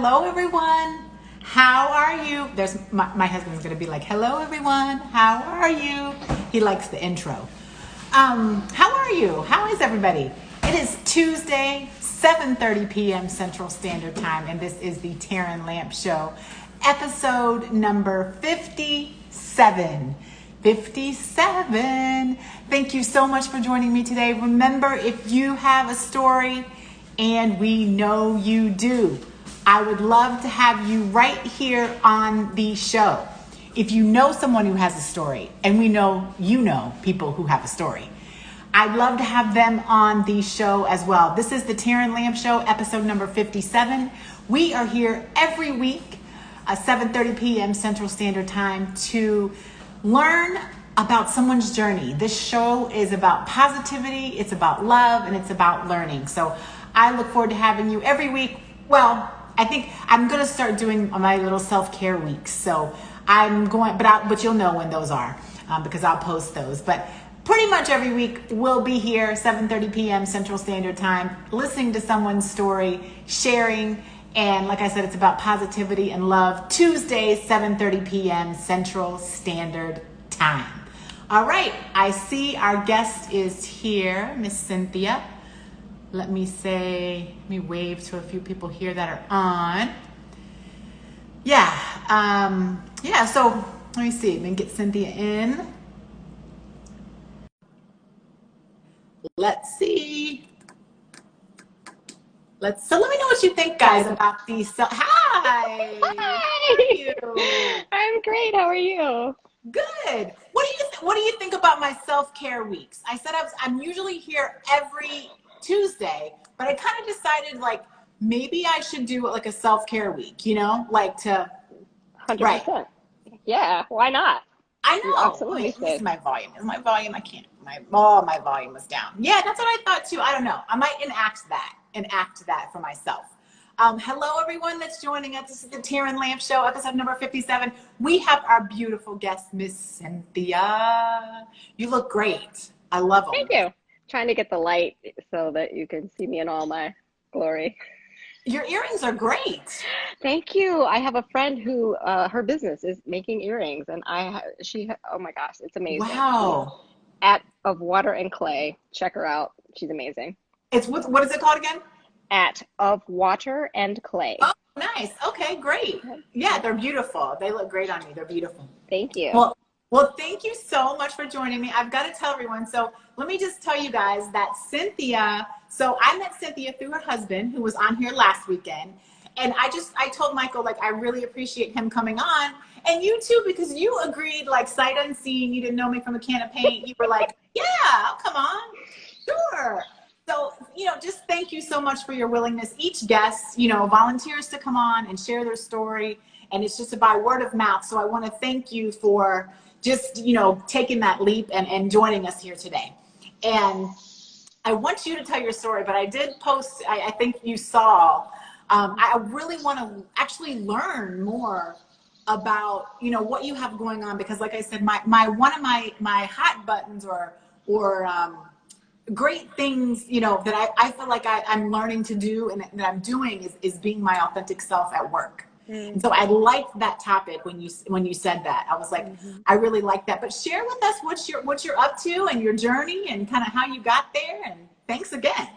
hello everyone. How are you? There's my husband's gonna be like, hello everyone. How are you? He likes the intro. How are you? How is everybody? It is Tuesday, 7:30 p.m. Central Standard Time, and this is the TERRAN Lamp Show, episode number 57. 57. Thank you so much for joining me today. Remember, if you have a story, and we know you do, I would love to have you right here on the show. If you know someone who has a story, and we know you know people who have a story, I'd love to have them on the show as well. This is the TERRAN Lamp Show, episode number 57. We are here every week, 7:30 p.m. Central Standard Time, to learn about someone's journey. This show is about positivity, it's about love, and it's about learning. So I look forward to having you every week. Well, I think I'm going to start doing my little self-care weeks. So I'm going, but you'll know when those are, because I'll post those. But pretty much every week we'll be here, 7:30 p.m. Central Standard Time, listening to someone's story, sharing. And like I said, it's about positivity and love. Tuesdays, 7:30 p.m. Central Standard Time. All right, I see our guest is here, Miss Cynthia. Let me wave to a few people here that are on. So let me see, let me get Cynthia in. Let's see. So let me know what you think, guys, about these. Hi. Hi. How are you? I'm great. How are you? Good. What do you think about my self-care weeks? I said I'm usually here every Tuesday, but I kind of decided like maybe I should do like a self-care week, like to 100%. right. Yeah, why not? I You know. absolutely This is should. my volume. Is my volume? I can't. My volume was down. Yeah, that's what I thought too. I don't know. I might enact that for myself. Hello, everyone that's joining us. This is the TERRAN Lamp Show, episode number 57. We have our beautiful guest, Miss Cynthia. You look great. I love them. Thank you. Trying to get the light so that you can see me in all my glory. Your earrings are great. Thank you. I have a friend who her business is making earrings, and oh my gosh, it's amazing. Wow. At Of Water and Clay. Check her out. She's amazing. It's what is it called again? At Of Water and Clay. Oh, nice. Okay, great. Yeah, they're beautiful. They look great on you. They're beautiful. Thank you. Well, thank you so much for joining me. I've got to tell everyone. So let me just tell you guys that Cynthia, so I met Cynthia through her husband, who was on here last weekend. And I told Michael, like, I really appreciate him coming on. And you too, because you agreed, like, sight unseen. You didn't know me from a can of paint. You were like, yeah, I'll come on. Sure. So, just thank you so much for your willingness. Each guest, volunteers to come on and share their story. And it's just by word of mouth. So I want to thank you for just, taking that leap and joining us here today. And I want you to tell your story, but I did post, I think you saw, I really want to actually learn more about, what you have going on, because like I said, one of my hot buttons or great things, that I feel like I'm learning to do and that I'm doing is being my authentic self at work. And so I liked that topic when you said that. I was like, I really like that. But share with us what you're up to and your journey and kind of how you got there. And thanks again.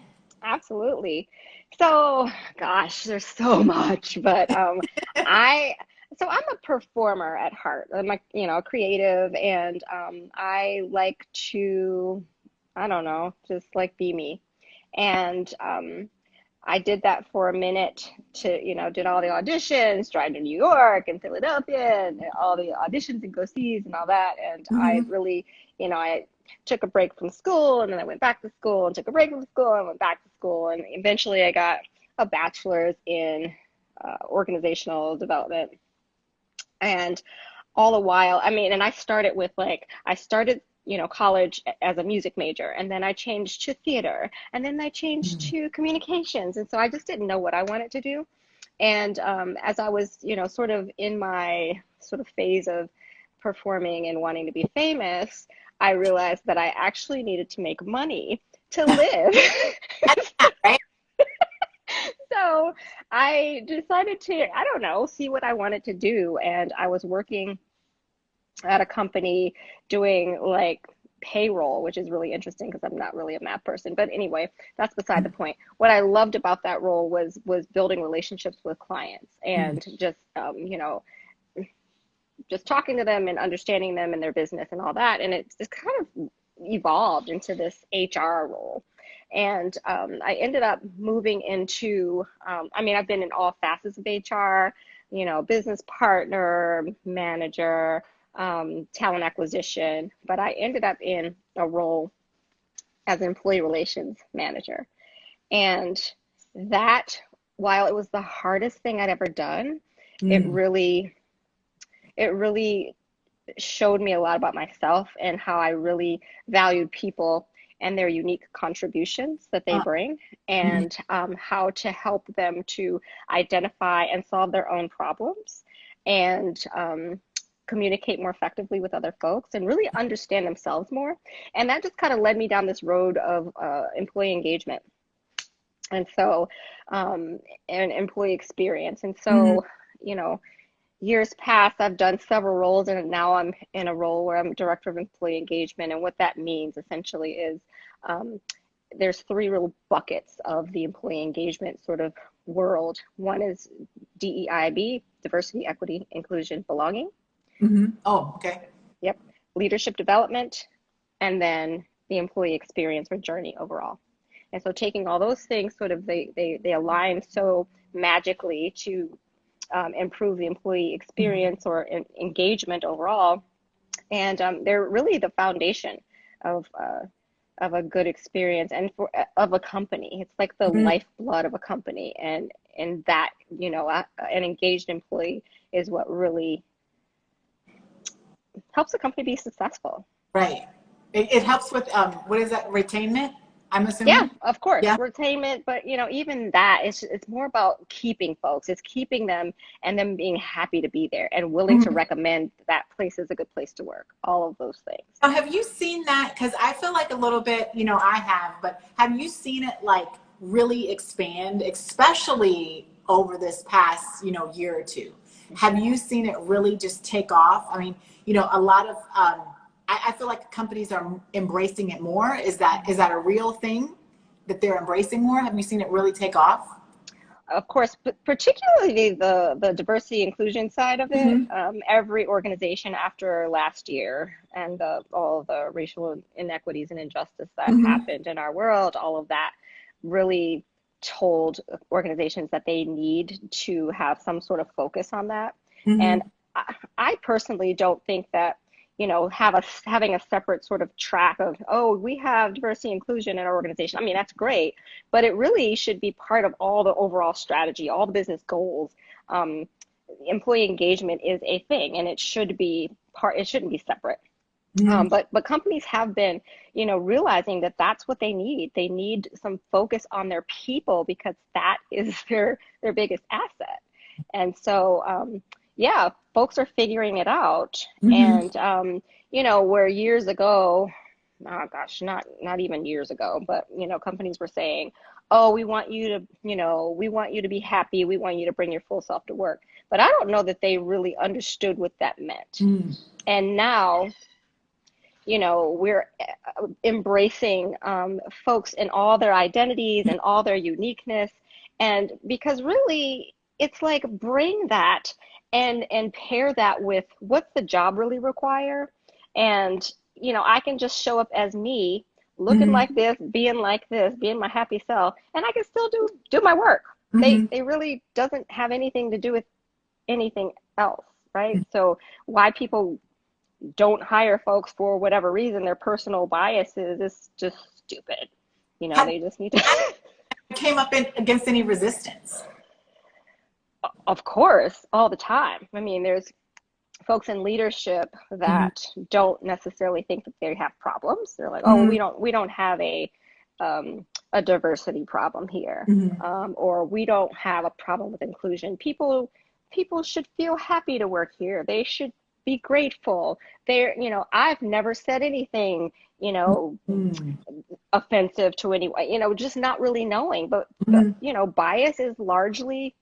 Absolutely. So, gosh, there's so much, but I'm a performer at heart. I'm a creative, and I like to, I don't know, just like be me. And I did that for a minute did all the auditions, drive to New York and Philadelphia and all the auditions and go-sees and all that. And I really, I took a break from school, and then I went back to school and took a break from school and went back to school. And eventually I got a bachelor's in organizational development. And all the while, and I started with college as a music major, and then I changed to theater, and then I changed to communications. And so I just didn't know what I wanted to do. And as I was, sort of in my sort of phase of performing and wanting to be famous, I realized that I actually needed to make money to live. Right? So So I decided to, I don't know, see what I wanted to do. And I was working at a company doing like payroll, which is really interesting because I'm not really a math person. But anyway, that's beside the point. What I loved about that role was building relationships with clients and just just talking to them and understanding them and their business and all that. And it's just kind of evolved into this HR role. And I ended up moving into, I've been in all facets of HR, business partner, manager, talent acquisition, but I ended up in a role as employee relations manager. And that, while it was the hardest thing I'd ever done, it really showed me a lot about myself and how I really valued people and their unique contributions that they bring, and how to help them to identify and solve their own problems, and communicate more effectively with other folks and really understand themselves more. And that just kind of led me down this road of employee engagement. And so, and employee experience. And so, years past, I've done several roles, and now I'm in a role where I'm director of employee engagement. And what that means essentially is there's three real buckets of the employee engagement sort of world. One is DEIB, diversity, equity, inclusion, belonging. Oh, okay. Yep. Leadership development, and then the employee experience or journey overall. And so taking all those things, sort of they align so magically to improve the employee experience or engagement overall. And they're really the foundation of a good experience and of a company. It's like the lifeblood of a company. And that, an engaged employee is what really helps a company be successful. Right. It helps with, what is that, retainment, I'm assuming? Yeah, of course. Yeah. Retainment, but even that, it's more about keeping folks. It's keeping them and them being happy to be there and willing to recommend that place is a good place to work. All of those things. Now, have you seen that? Because I feel like a little bit, I have, but have you seen it like really expand, especially over this past, year or two? Have you seen it really just take off? I mean, a lot of, I feel like companies are embracing it more. Is that a real thing that they're embracing more? Have you seen it really take off? Of course, but particularly the diversity inclusion side of it. Every organization after last year and all the racial inequities and injustice that happened in our world, all of that really told organizations that they need to have some sort of focus on that. And I personally don't think that having a separate sort of track of, oh, we have diversity inclusion in our organization. I mean, that's great, but it really should be part of all the overall strategy, all the business goals. Employee engagement is a thing, and it should be it shouldn't be separate. But companies have been, realizing that that's what they need. They need some focus on their people because that is their biggest asset. And so, yeah, folks are figuring it out. And, where years ago, oh gosh, not even years ago, but, companies were saying, oh, we want you to be happy. We want you to bring your full self to work. But I don't know that they really understood what that meant. And now, we're embracing folks in all their identities and all their uniqueness. And because really, it's like bring that and pair that with what's the job really require. And, I can just show up as me, looking like this, being my happy self, and I can still do my work. They really doesn't have anything to do with anything else, right? So why people don't hire folks for whatever reason, their personal biases, is just stupid. They just need to. Came up against any resistance? Of course, all the time. I mean, there's folks in leadership that don't necessarily think that they have problems. They're like, oh, we don't have a diversity problem here, or we don't have a problem with inclusion. People should feel happy to work here. They should be grateful. They're, I've never said anything, Mm-hmm. offensive to anyone, just not really knowing. But, bias is largely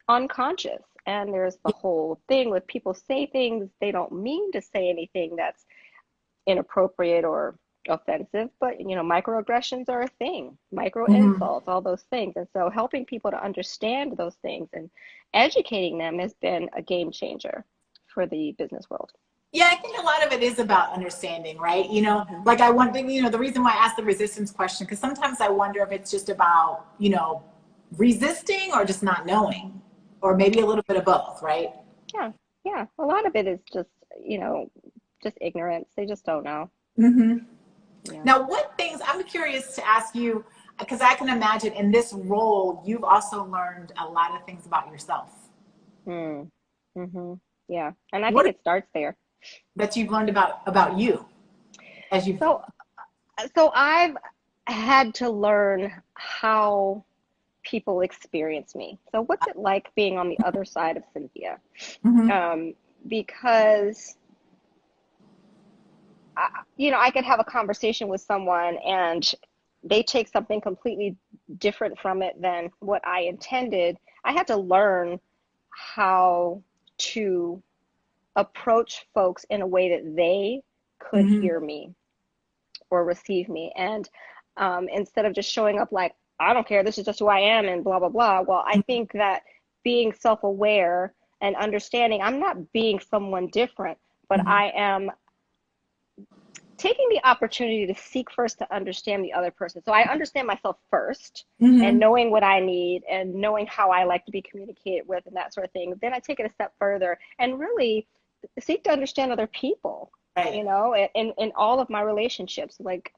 unconscious. And there's the whole thing with people say things they don't mean to say anything that's inappropriate or offensive, but microaggressions are a thing, micro Mm-hmm. insults, all those things. And so helping people to understand those things and educating them has been a game changer for the business world. Yeah, I think a lot of it is about understanding, right? Hmm. Like I wonder, the reason why I asked the resistance question, because sometimes I wonder if it's just about, resisting or just not knowing, or maybe a little bit of both, right? Yeah, yeah. A lot of it is just ignorance. They just don't know. Hmm. Yeah. Now, what things, I'm curious to ask you, because I can imagine in this role, you've also learned a lot of things about yourself. Mm. Hmm. Yeah. And I think What it starts there. that you've learned about you as you've. So, so I've had to learn how people experience me. So, what's it like being on the other side of Cynthia? Hmm. Um, because I could have a conversation with someone and they take something completely different from it than what I intended. I had to learn how to approach folks in a way that they could Hmm. hear me or receive me. And instead of just showing up like, I don't care, this is just who I am and blah, blah, blah. Well, I think that being self aware and understanding, I'm not being someone different, but Hmm. I am taking the opportunity to seek first to understand the other person. So I understand myself first and Hmm. knowing what I need and knowing how I like to be communicated with and that sort of thing. Then I take it a step further and really seek to understand other people, Right. in all of my relationships. Like,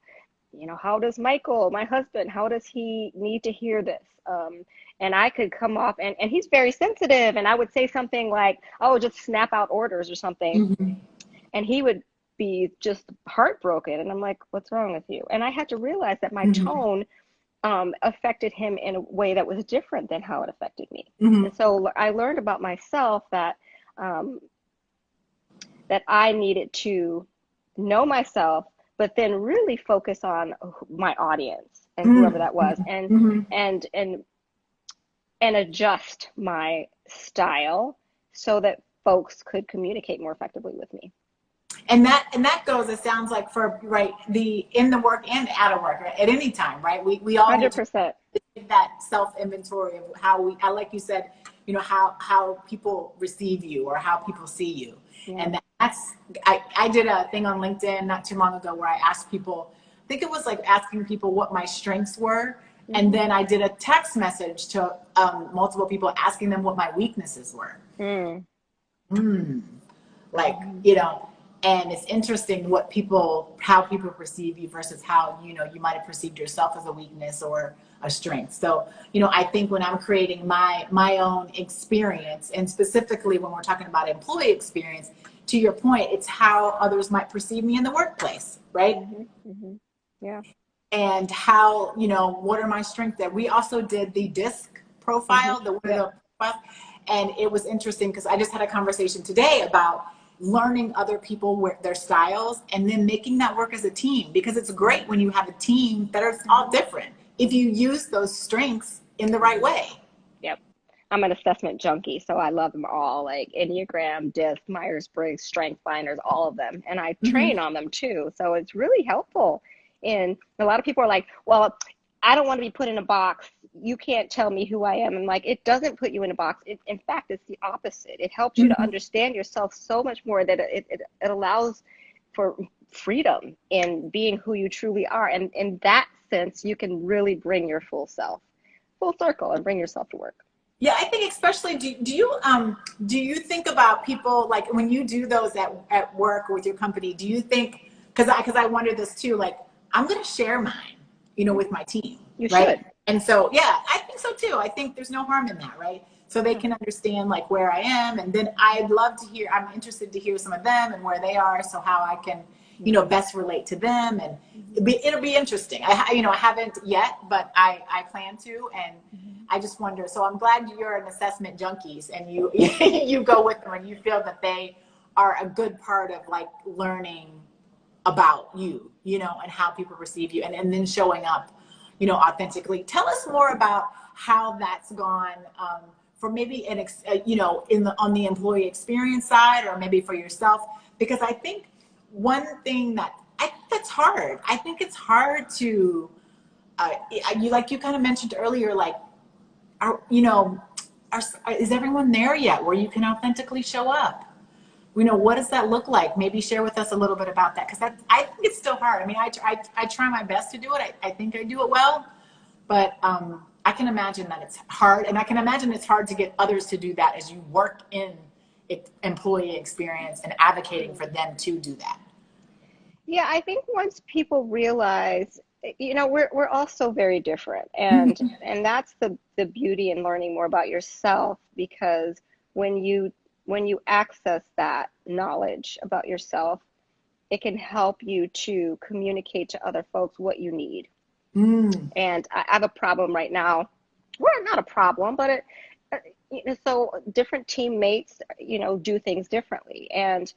how does Michael, my husband, how does he need to hear this? And I could come off and he's very sensitive and I would say something like, oh, just snap out orders or something. Hmm. And he would be just heartbroken. And I'm like, what's wrong with you? And I had to realize that my Hmm. tone affected him in a way that was different than how it affected me. Hmm. And so I learned about myself um, that I needed to know myself, but then really focus on my audience and whoever that was, Hmm. and and and adjust my style so that folks could communicate more effectively with me. And that goes, it sounds like, for right, the in the work and out of work, right? At any time, right? We all need to 100%. take that self inventory of how we, I like you said, how people receive you or how people see you. Yeah. And that's, I did a thing on LinkedIn not too long ago where I asked people, I think it was like asking people what my strengths were. And Mm-hmm. then I did a text message to multiple people asking them what my weaknesses were. Mm. Mm. Like, Mm-hmm. and it's interesting how people perceive you versus how, you might have perceived yourself as a weakness or a strength. So, I think when I'm creating my own experience, and specifically when we're talking about employee experience, to your point, it's how others might perceive me in the workplace, right? Mm-hmm. Mm-hmm. Yeah. And how, what are my strengths there. We also did the disc Mm-hmm. profile, the one of Yep. the profiles, and it was interesting because I just had a conversation today about learning other people their styles and then making that work as a team, because it's great when you have a team that are all Mm-hmm. different if you use those strengths in the right Mm-hmm. way. Yep. I'm an assessment junkie, so I love them all, like Enneagram, DISC, Myers-Briggs, Strength Finders, all of them. And I Mm-hmm. train on them too. So it's really helpful. And a lot of people are like, well, I don't want to be put in a box. You can't tell me who I am. And like, it doesn't put you in a box. In fact, it's the opposite. It helps you to Mm-hmm. understand yourself so much more that it allows for freedom in being who you truly are. And in that sense, you can really bring your full self, full circle, and bring yourself to work. Yeah, I think especially, do you think about people, like when you do those at work or with your company, do you think, because I wonder this too, like I'm going to share mine, with my team, You right? should. And so yeah, I think so too. I think there's no harm in that, right? So they Yeah. can understand like where I am, and then I'd love to hear. I'm interested to hear some of them and where they are, so how I can, Hmm. best relate to them, and Hmm. it'll be interesting. I haven't yet, but I plan to, and Hmm. I just wonder. So I'm glad you're an assessment junkies and you you go with them and you feel that they are a good part of like learning about you, you know, and how people receive you, and then showing up, you know, authentically. Tell us more about how that's gone, for maybe you know, on the employee experience side, or maybe for yourself, because I think one thing that's hard. I think it's hard to, you kind of mentioned earlier, like, you know, is everyone there yet where you can authentically show up? You know, what does that look like? Maybe share with us a little bit about that, because I think it's still hard. I mean, I try my best to do it. I think I do it well, but I can imagine that it's hard, and I can imagine it's hard to get others to do that as you work in employee experience and advocating for them to do that. Yeah, I think once people realize, you know, we're all so very different, and that's the beauty in learning more about yourself, because when you access that knowledge about yourself, it can help you to communicate to other folks what you need. And I have a problem right now. Well, not a problem, but you know, so different teammates, you know, do things differently. And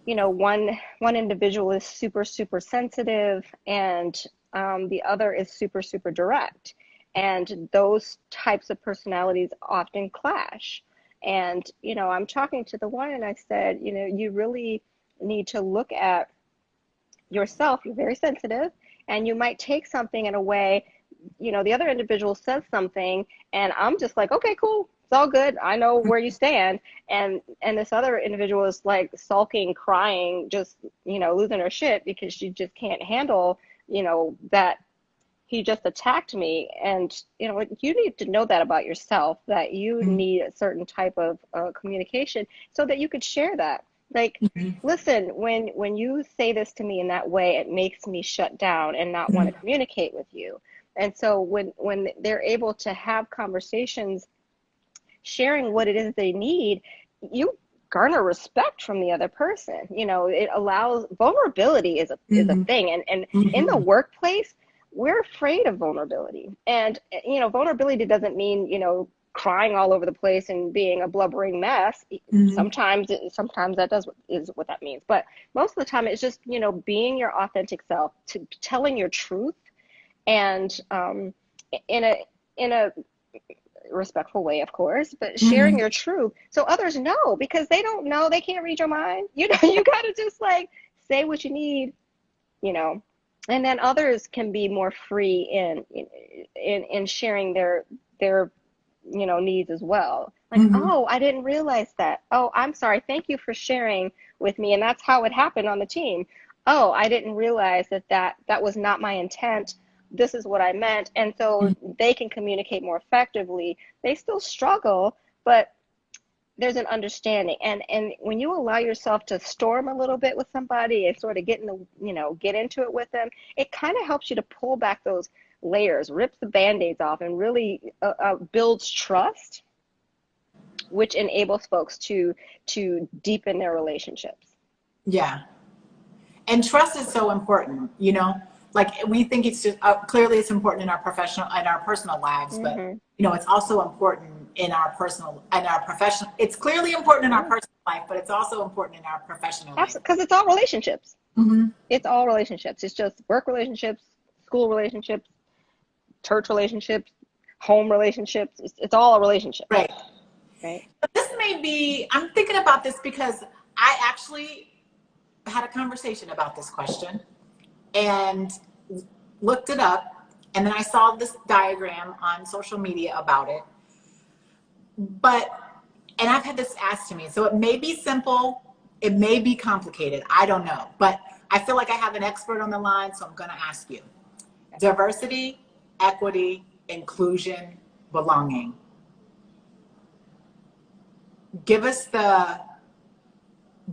you know, one individual is super sensitive, and the other is super direct. And those types of personalities often clash. And, you know, I'm talking to the one, and I said, you know, you really need to look at yourself. You're very sensitive, and you might take something in a way, you know, the other individual says something, and I'm just like, okay, cool. It's all good. I know where you stand. And this other individual is like sulking, crying, just, you know, losing her shit because she just can't handle, you know, that he just attacked me. And, you know, you need to know that about yourself, that you need a certain type of communication so that you could share that. Like, listen, when you say this to me in that way, it makes me shut down and not want to communicate with you. And so when they're able to have conversations, sharing what it is they need, you garner respect from the other person. You know, it allows, vulnerability is a thing. And in the workplace, we're afraid of vulnerability. And, you know, vulnerability doesn't mean, you know, crying all over the place and being a blubbering mess. Sometimes that is what that means. But most of the time it's just, you know, being your authentic self, to telling your truth, and in a respectful way, of course, but sharing your truth so others know, because they don't know, they can't read your mind. You know, you got to just like say what you need, you know, and then others can be more free in sharing their you know, needs as well. Like, oh, I didn't realize that. Oh, I'm sorry. Thank you for sharing with me. And that's how it happened on the team. Oh, I didn't realize that was not my intent. This is what I meant. And so they can communicate more effectively. They still struggle, but there's an understanding. And when you allow yourself to storm a little bit with somebody and sort of get into it with them, it kind of helps you to pull back those layers, rips the band-aids off, and really builds trust, which enables folks to deepen their relationships. Yeah. And trust is so important, you know, like we think it's just, clearly it's important in our personal lives, but you know, it's also important in our professional, it's clearly important in our personal life, but it's also important in our professional life. Because it's all relationships. It's all relationships. It's just work relationships, school relationships, church relationships, home relationships. It's all a relationship. Right. But this may be, I'm thinking about this because I actually had a conversation about this question and looked it up, and then I saw this diagram on social media about it. And I've had this asked to me, so it may be simple, it may be complicated, I don't know, but I feel like I have an expert on the line, so I'm going to ask you. Diversity, equity, inclusion, belonging. Give us the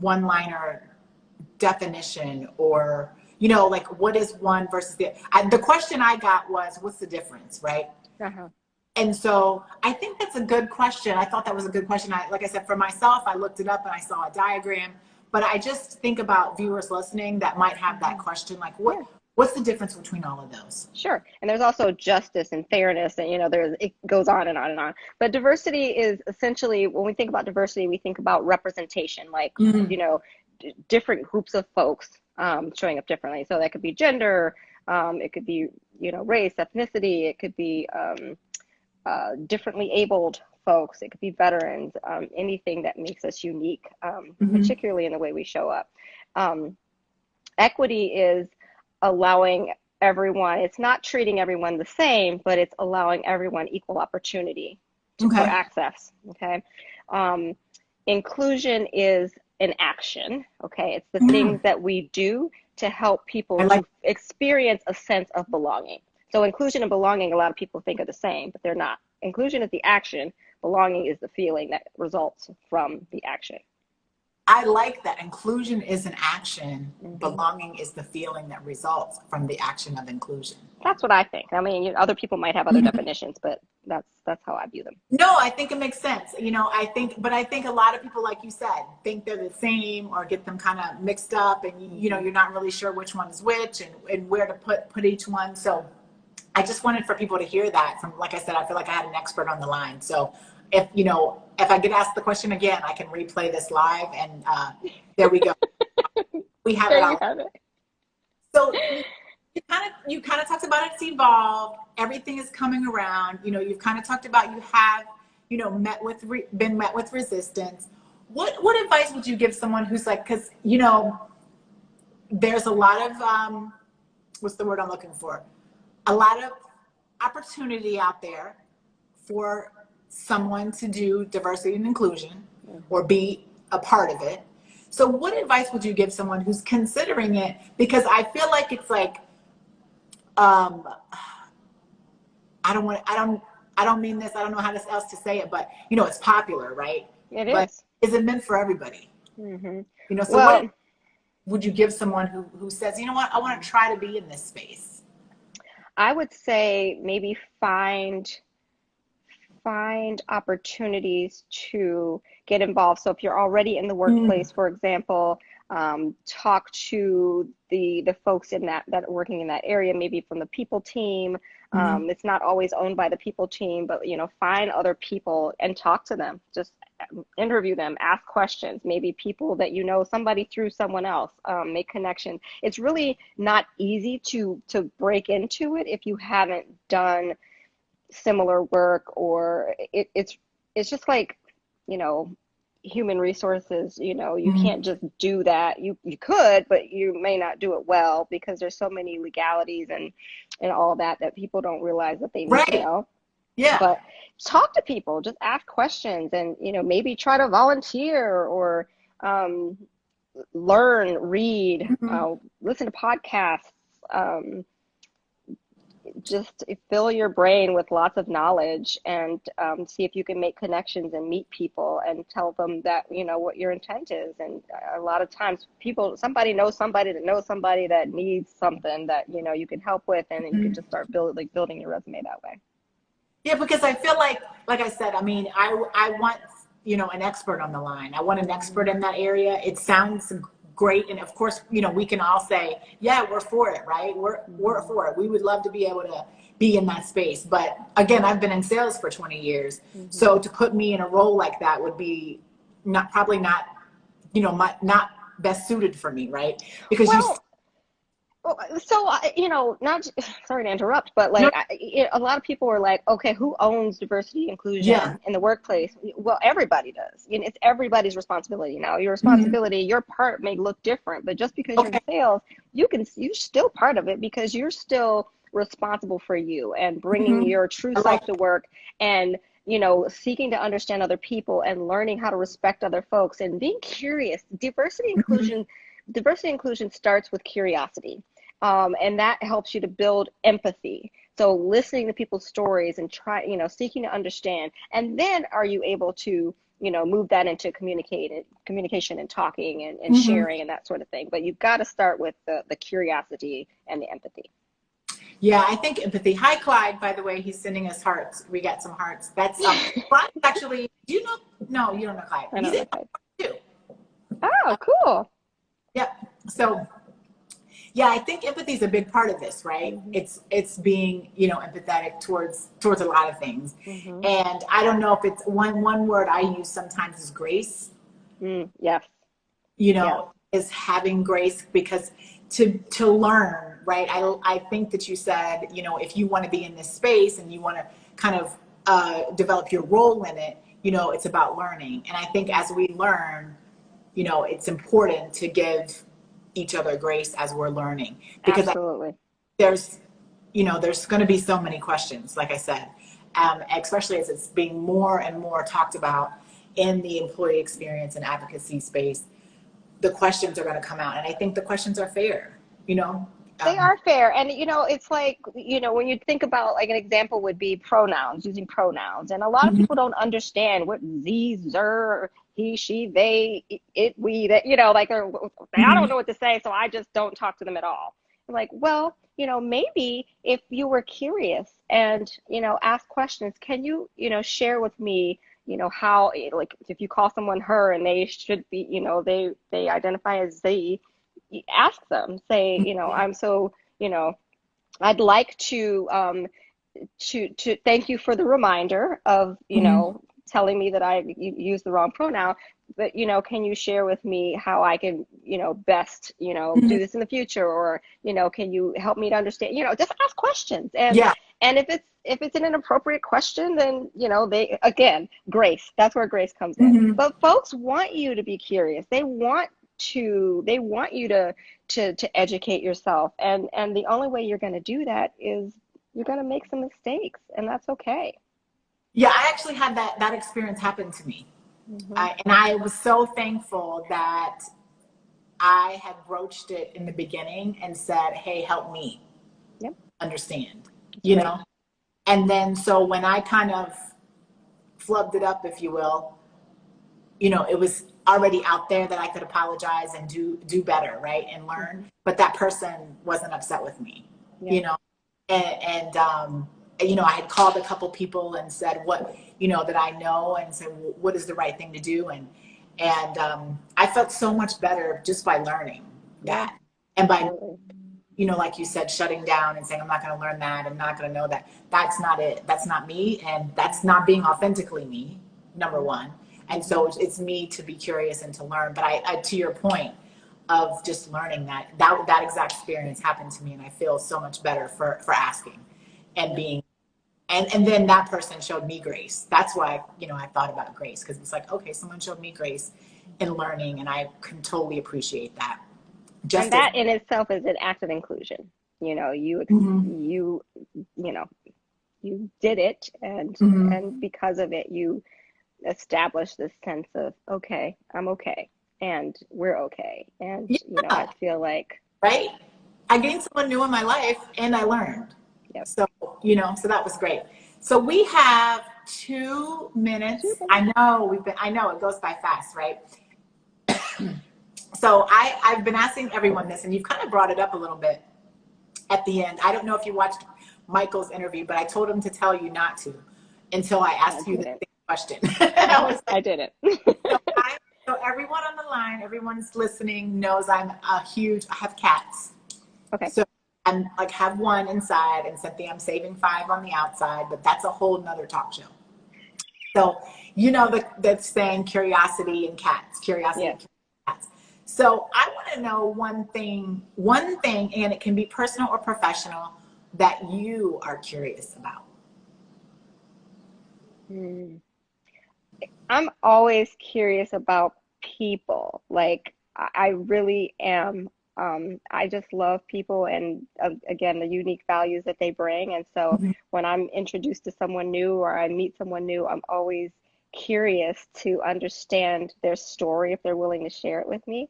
one-liner definition, or, you know, like what is one versus the question I got was, what's the difference, right? And so I think that's a good question. I thought that was a good question. Like I said, for myself, I looked it up and I saw a diagram, but I just think about viewers listening that might have that question, like What's the difference between all of those? Sure. And there's also justice and fairness, and it goes on and on and on. But diversity is essentially, when we think about diversity, we think about representation, like, Mm-hmm. different groups of folks showing up differently. So that could be gender, it could be, race, ethnicity, it could be differently abled folks, it could be veterans, anything that makes us unique, Mm-hmm. particularly in the way we show up. Um, Equity is allowing everyone, it's not treating everyone the same, but it's allowing everyone equal opportunity for Okay. access. Okay. Um, Inclusion is an action. Okay. It's the Mm. things that we do to help I people like. to experience a sense of belonging. So inclusion and belonging, a lot of people think are the same, but they're not. Inclusion is the action. Belonging is the feeling that results from the action. I like that. Inclusion is an action. Hmm. Belonging is the feeling that results from the action of inclusion. That's what I think. I mean, other people might have other Mhm. definitions, but that's how I view them. No, I think it makes sense. But I think a lot of people, like you said, think they're the same or get them kind of mixed up, and Hmm. you're not really sure which one is which and where to put each one. So I just wanted for people to hear that from, like I said, I feel like I had an expert on the line. So if I get asked the question again, I can replay this live, and there we go. We have There it you all. have it. So you kind of talked about it's evolved. Everything is coming around. You've kind of talked about you have been met with resistance. What advice would you give someone who's like, because there's a lot of what's the word I'm looking for? A lot of opportunity out there for someone to do diversity and inclusion or Hmm. be a part of it. So what advice would you give someone who's considering it? Because I feel like it's like, um, I don't want, I don't mean this. I don't know how else to say it, but it's popular, right? It But is. is it meant for everybody? Hmm. So what Well, would you give someone who says, you know what, I want to try to be in this space? I would say maybe find opportunities to get involved. So if you're already in the Mm, workplace, for example, talk to the folks in that are working in that area, maybe from the people team. mm-hmm, It's not always owned by the people team, but find other people and talk to them. Just interview them, ask questions. Maybe people that somebody through someone else, make connections. It's really not easy to break into it if you haven't done similar work, or it's just like, you know human resources. You mm-hmm. can't just do that. You could, but you may not do it well because there's so many legalities and all that people don't realize that they need to Right. know. Yeah. But talk to people, just ask questions, and maybe try to volunteer, or um, learn, read, Mm-hmm. listen to podcasts. um, just fill your brain with lots of knowledge, and see if you can make connections and meet people and tell them that what your intent is. And a lot of times somebody knows somebody that knows somebody that needs something that you can help with, and then you can Mm-hmm. just start building your resume that way. Yeah, because I feel like I said, I mean, I want, an expert on the line. I want an expert Mhm. in that area. It sounds great. And of course, we can all say, yeah, we're for it, right? We're Mhm. for it. We would love to be able to be in that space. But again, I've been in sales for 20 years. Mhm. So to put me in a role like that would be probably not, not best suited for me, right? Because Well, so not sorry to interrupt, but no, like a lot of people are like, okay, who owns diversity yeah. inclusion in the workplace? Well, everybody does. It's everybody's responsibility. Now, your Mhm. responsibility, your part may look different, but just because you're in Okay. sales, you're still part of it, because you're still responsible for you and bringing Mhm. your true I like self to work, and seeking to understand other people and learning how to respect other folks and being curious. Mhm. Diversity inclusion starts with curiosity, and that helps you to build empathy. So listening to people's stories and seeking to understand, and then are you able to, move that into communication and talking and Mhm. sharing and that sort of thing. But you've got to start with the curiosity and the empathy. Yeah, I think empathy. Hi, Clyde. By the way, he's sending us hearts. We got some hearts. That's Clyde actually. Do you know? No, you don't know Clyde. I He's don't in know, Clyde. too. Oh, cool. Yep. So Yeah, I think empathy is a big part of this, right? Hmm. It's being, you know, empathetic towards a lot of things. Hmm. And I don't know if it's one word I use sometimes is grace, Yes. you Yes. know, is having grace, because to learn, right? I think that you said, you know, if you want to be in this space and you want to kind of develop your role in it, you know, it's about learning. And I think as we learn, you know, it's important to give each other grace as we're learning, because Absolutely. there's, you know, there's going to be so many questions, like I said, especially as it's being more and more talked about in the employee experience and advocacy space. The questions are going to come out, and I think the questions are fair, you know. They um, are fair. And, it's like, when you think about, like, an example would be pronouns, using pronouns. And a lot of mhm, people don't understand what these, zer, he, she, they, it, we, that, like, I don't mhm. know what to say, so I just don't talk to them at all. I'm like, well, maybe if you were curious and, ask questions, can you, share with me, how, like, if you call someone her and they should be, they identify as they, ask them, say, I'm so, I'd like to thank you for the reminder of, Mhm. telling me that I used the wrong pronoun, but, can you share with me how I can, best, Mhm. do this in the future? Or, can you help me to understand, just ask questions. Yeah. And if it's an inappropriate question, then, they, again, grace, that's where grace comes in. Mhm. But folks want you to be curious. They want you to educate yourself. And the only way you're going to do that is you're going to make some mistakes, and that's okay. Yeah, I actually had that experience happen to me. Hmm. And I was so thankful that I had broached it in the beginning and said, hey, help me Yep, understand, that's you right. know. And then so when I kind of flubbed it up, if you will, you know, it was already out there that I could apologize and do better, right, and learn. Hmm. But that person wasn't upset with me, Yeah. you know. And you know, I had called a couple people and said what, you know, that I know, and said, well, what is the right thing to do? And I felt so much better just by learning Yeah, that, and by, absolutely. you know, like you said, shutting down and saying, I'm not going to learn that. I'm not going to know that. That's not it. That's not me. And that's not being authentically me, number Hmm. one. And Hmm. so it's me to be curious and to learn. But I to your point of just learning that exact experience happened to me. And I feel so much better for asking and Yeah. being, and then that person showed me grace. That's why, you know, I thought about grace, because it's like, okay, someone showed me grace in learning, and I can totally appreciate that. And Just as, that in itself is an act of inclusion. mhm, You know, you did it, mhm. and because of it, you establish this sense of, okay, I'm okay, and we're okay. And, I Yeah, feel like, right? I gained someone new in my life and I learned. yep, So, you know, so that was great. So we have 2 minutes. 2 minutes. I know it goes by fast, right? So I've been asking everyone this, and you've kind of brought it up a little bit at the end. I don't know if you watched Michael's interview, but I told him to tell you not to until I I asked you the didn't. same question. I was like, I didn't. so, so everyone on the line, everyone's listening knows I have cats. Okay. So I'm like, have one inside, and Cynthia, I'm saving 5 on the outside, but that's a whole nother talk show. So, you know, that saying curiosity and cats, curiosity Yeah. and cats. So I want to know one thing, and it can be personal or professional, that you are curious about. Hmm. I'm always curious about people. Like, I really am. I just love people, and, again, the unique values that they bring. And so Mhm. when I'm introduced to someone new or I meet someone new, I'm always curious to understand their story if they're willing to share it with me,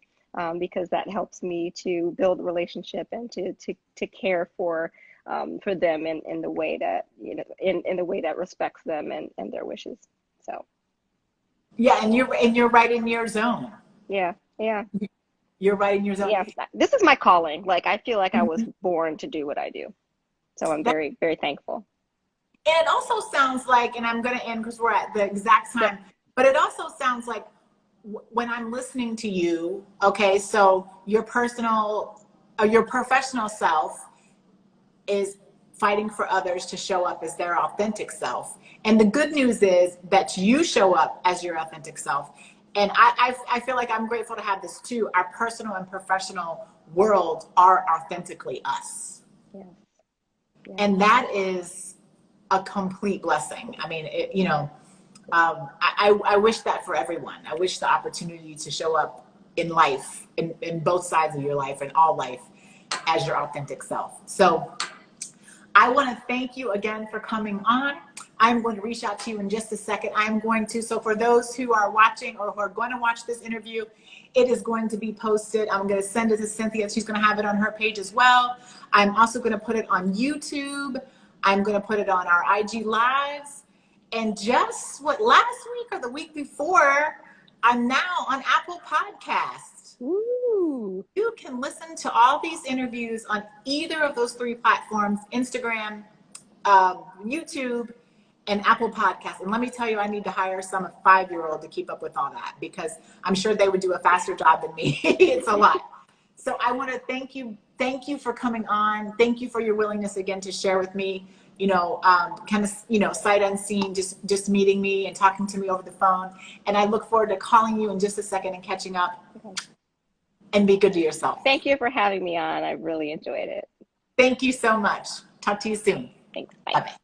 because that helps me to build a relationship and to care for them in the way that, in the way that respects them and their wishes. So. Yeah, and you're right in your zone. Yeah, yeah, You're right in your zone. yeah. This is my calling. Like, I feel like I was Mhm. born to do what I do. So I'm That, very, very thankful. and it also sounds like, and I'm going to end because we're at the exact Yep. time, but it also sounds like when I'm listening to you, okay, so your personal your professional self is fighting for others to show up as their authentic self. And the good news is that you show up as your authentic self. And I feel like I'm grateful to have this too. Our personal and professional world are authentically us. Yes. Yes. And that is a complete blessing. I mean, I wish that for everyone. I wish the opportunity to show up in life, in both sides of your life and all life, as your authentic self. So I want to thank you again for coming on. I'm going to reach out to you in just a second. So for those who are watching or who are going to watch this interview, it is going to be posted. I'm going to send it to Cynthia. She's going to have it on her page as well. I'm also going to put it on YouTube. I'm going to put it on our IG Lives. And just last week or the week before, I'm now on Apple Podcasts. Ooh. You can listen to all these interviews on either of those 3 platforms, Instagram, YouTube, and Apple Podcasts. And let me tell you, I need to hire some 5-year-old to keep up with all that, because I'm sure they would do a faster job than me. It's a lot. So I want to thank you. Thank you for coming on. Thank you for your willingness again to share with me, kind of, sight unseen, just meeting me and talking to me over the phone. And I look forward to calling you in just a second and catching up. Okay. And be good to yourself. Thank you for having me on. I really enjoyed it. Thank you so much. Talk to you soon. Thanks. Bye. Bye-bye.